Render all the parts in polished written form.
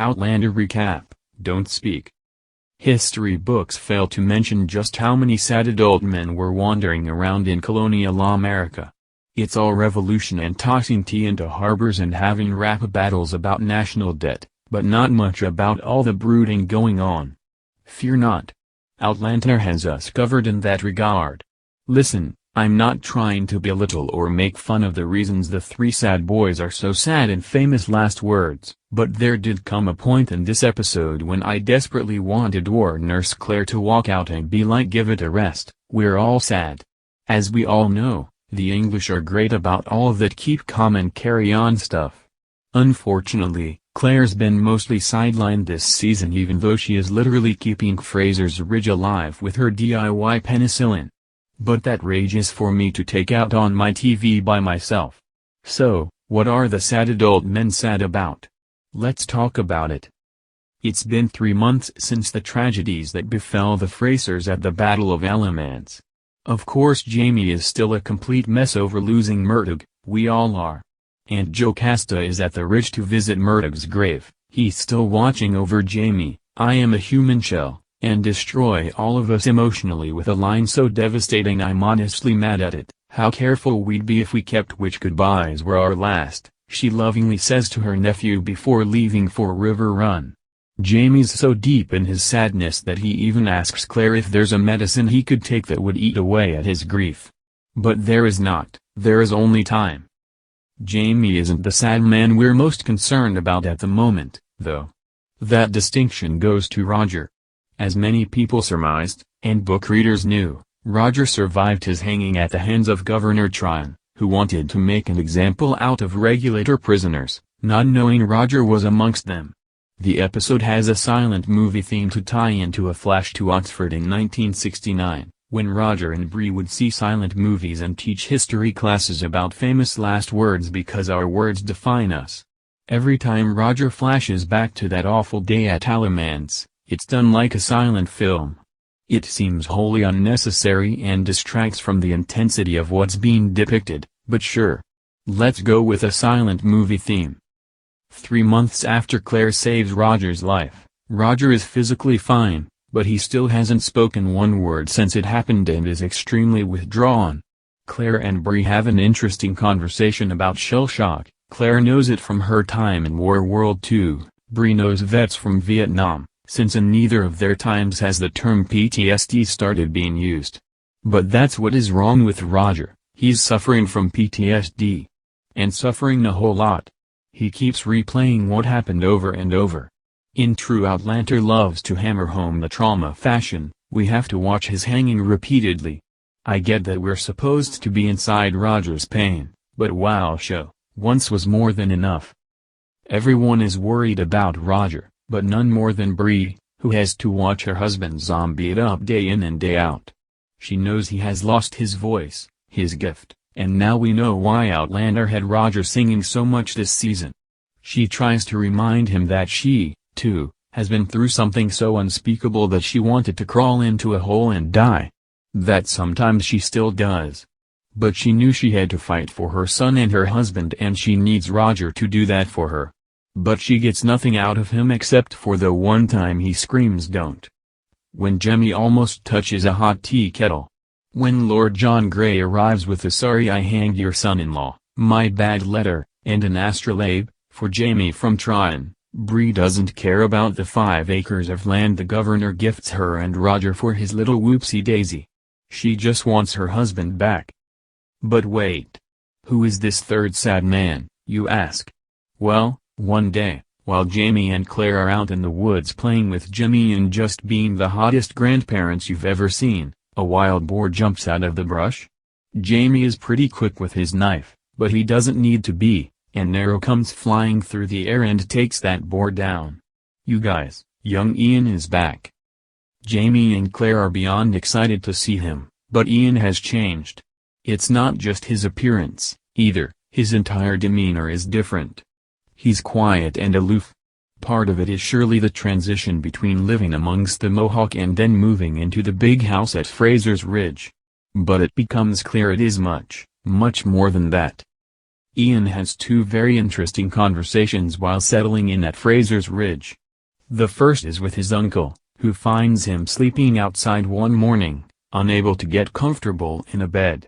Outlander Recap, Don't Speak. History books fail to mention just how many sad adult men were wandering around in colonial America. It's all revolution and tossing tea into harbors and having rap battles about national debt, but not much about all the brooding going on. Fear not. Outlander has us covered in that regard. Listen, I'm not trying to belittle or make fun of the reasons the three sad boys are so sad in famous last words, but there did come a point in this episode when I desperately wanted War Nurse Claire to walk out and be like, give it a rest, we're all sad. As we all know, the English are great about all of that keep calm and carry on stuff. Unfortunately, Claire's been mostly sidelined this season even though she is literally keeping Fraser's Ridge alive with her DIY penicillin. But that rage is for me to take out on my TV by myself. So, what are the sad adult men sad about? Let's talk about it. It's been 3 months since the tragedies that befell the Frasers at the Battle of Alamance. Of course Jamie is still a complete mess over losing Murdoch, we all are. And Jocasta is at the Ridge to visit Murdoch's grave, he's still watching over Jamie, I am a human shell, and destroy all of us emotionally with a line so devastating I'm honestly mad at it. How careful we'd be if we kept which goodbyes were our last, she lovingly says to her nephew before leaving for River Run. Jamie's so deep in his sadness that he even asks Claire if there's a medicine he could take that would eat away at his grief. But there is not, there is only time. Jamie isn't the sad man we're most concerned about at the moment, though. That distinction goes to Roger. As many people surmised, and book readers knew, Roger survived his hanging at the hands of Governor Tryon, who wanted to make an example out of regulator prisoners, not knowing Roger was amongst them. The episode has a silent movie theme to tie into a flash to Oxford in 1969, when Roger and Bree would see silent movies and teach history classes about famous last words because our words define us. Every time Roger flashes back to that awful day at Alamance, it's done like a silent film. It seems wholly unnecessary and distracts from the intensity of what's being depicted, but sure. Let's go with a silent movie theme. 3 months after Claire saves Roger's life, Roger is physically fine, but he still hasn't spoken one word since it happened and is extremely withdrawn. Claire and Bree have an interesting conversation about shell shock. Claire knows it from her time in World II, Bree knows vets from Vietnam, since in neither of their times has the term PTSD started being used. But that's what is wrong with Roger, he's suffering from PTSD. And suffering a whole lot. He keeps replaying what happened over and over. In true Outlander loves to hammer home the trauma fashion, we have to watch his hanging repeatedly. I get that we're supposed to be inside Roger's pain, but wow, show once was more than enough. Everyone is worried about Roger, but none more than Bree, who has to watch her husband zombie it up day in and day out. She knows he has lost his voice, his gift, and now we know why Outlander had Roger singing so much this season. She tries to remind him that she, too, has been through something so unspeakable that she wanted to crawl into a hole and die. That sometimes she still does. But she knew she had to fight for her son and her husband and she needs Roger to do that for her. But she gets nothing out of him except for the one time he screams don't. When Jemmy almost touches a hot tea kettle. When Lord John Grey arrives with a sorry I hanged your son-in-law, my bad letter, and an astrolabe, for Jamie from Tryon, Bree doesn't care about the 5 acres of land the governor gifts her and Roger for his little whoopsie-daisy. She just wants her husband back. But wait. Who is this third sad man, you ask? Well, one day, while Jamie and Claire are out in the woods playing with Jimmy and just being the hottest grandparents you've ever seen, a wild boar jumps out of the brush. Jamie is pretty quick with his knife, but he doesn't need to be, and an arrow comes flying through the air and takes that boar down. You guys, young Ian is back. Jamie and Claire are beyond excited to see him, but Ian has changed. It's not just his appearance, either, his entire demeanor is different. He's quiet and aloof. Part of it is surely the transition between living amongst the Mohawk and then moving into the big house at Fraser's Ridge. But it becomes clear it is much, much more than that. Ian has two very interesting conversations while settling in at Fraser's Ridge. The first is with his uncle, who finds him sleeping outside one morning, unable to get comfortable in a bed.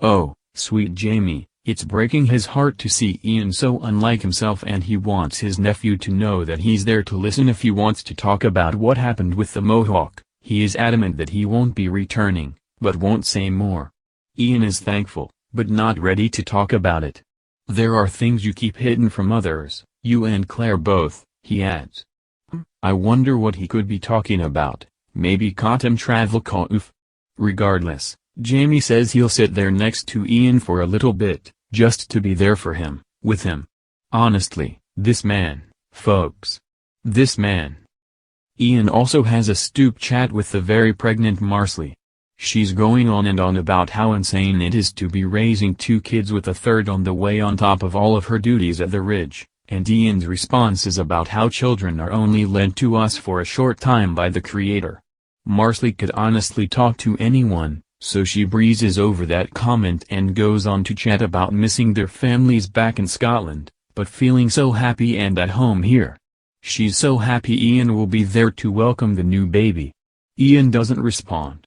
Oh, sweet Jamie, it's breaking his heart to see Ian so unlike himself, and he wants his nephew to know that he's there to listen if he wants to talk about what happened with the Mohawk. He is adamant that he won't be returning, but won't say more. Ian is thankful, but not ready to talk about it. There are things you keep hidden from others, you and Claire both, he adds. I wonder what he could be talking about, maybe Cotum travel Kauf. Regardless, Jamie says he'll sit there next to Ian for a little bit, just to be there for him, with him. Honestly, this man, folks. This man. Ian also has a stoop chat with the very pregnant Marsley. She's going on and on about how insane it is to be raising two kids with a third on the way on top of all of her duties at the Ridge, and Ian's response is about how children are only lent to us for a short time by the Creator. Marsley could honestly talk to anyone, so she breezes over that comment and goes on to chat about missing their families back in Scotland, but feeling so happy and at home here. She's so happy Ian will be there to welcome the new baby. Ian doesn't respond.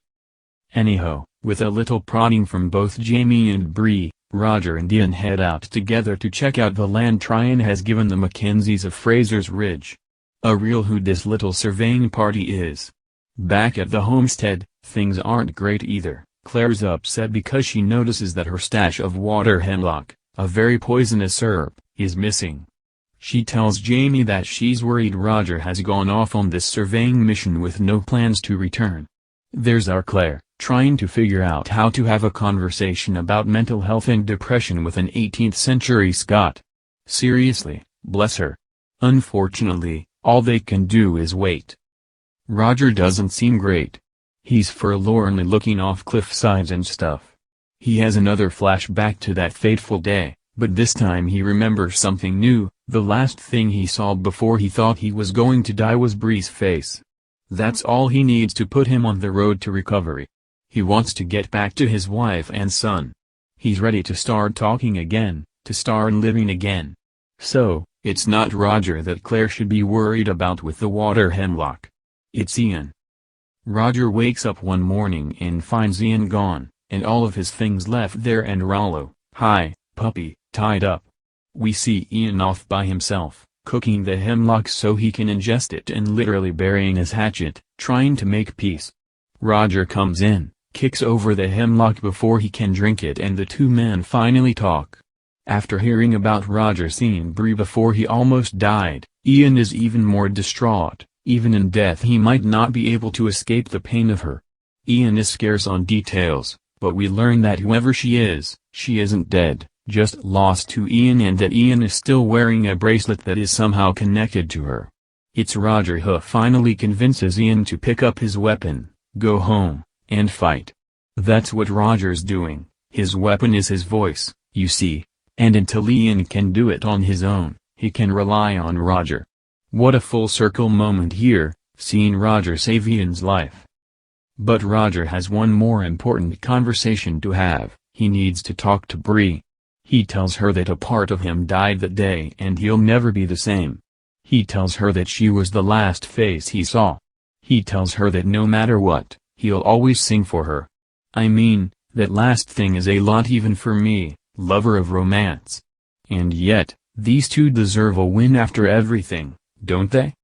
Anyhow, with a little prodding from both Jamie and Bree, Roger and Ian head out together to check out the land Tryon has given the Mackenzies of Fraser's Ridge. A real who this little surveying party is. Back at the homestead, things aren't great either. Claire's upset because she notices that her stash of water hemlock, a very poisonous herb, is missing. She tells Jamie that she's worried Roger has gone off on this surveying mission with no plans to return. There's our Claire, trying to figure out how to have a conversation about mental health and depression with an 18th century Scot. Seriously, bless her. Unfortunately, all they can do is wait. Roger doesn't seem great. He's forlornly looking off cliff sides and stuff. He has another flashback to that fateful day, but this time he remembers something new. The last thing he saw before he thought he was going to die was Bree's face. That's all he needs to put him on the road to recovery. He wants to get back to his wife and son. He's ready to start talking again, to start living again. So, it's not Roger that Claire should be worried about with the water hemlock. It's Ian. Roger wakes up one morning and finds Ian gone, and all of his things left there and Rollo, hi, puppy, tied up. We see Ian off by himself, cooking the hemlock so he can ingest it and literally burying his hatchet, trying to make peace. Roger comes in, kicks over the hemlock before he can drink it, and the two men finally talk. After hearing about Roger seeing Bree before he almost died, Ian is even more distraught. Even in death he might not be able to escape the pain of her. Ian is scarce on details, but we learn that whoever she isn't dead, just lost to Ian, and that Ian is still wearing a bracelet that is somehow connected to her. It's Roger who finally convinces Ian to pick up his weapon, go home, and fight. That's what Roger's doing. His weapon is his voice, you see, and until Ian can do it on his own, he can rely on Roger. What a full circle moment here, seeing Roger save Ian's life. But Roger has one more important conversation to have. He needs to talk to Bree. He tells her that a part of him died that day and he'll never be the same. He tells her that she was the last face he saw. He tells her that no matter what, he'll always sing for her. I mean, that last thing is a lot even for me, lover of romance. And yet, these two deserve a win after everything, don't they?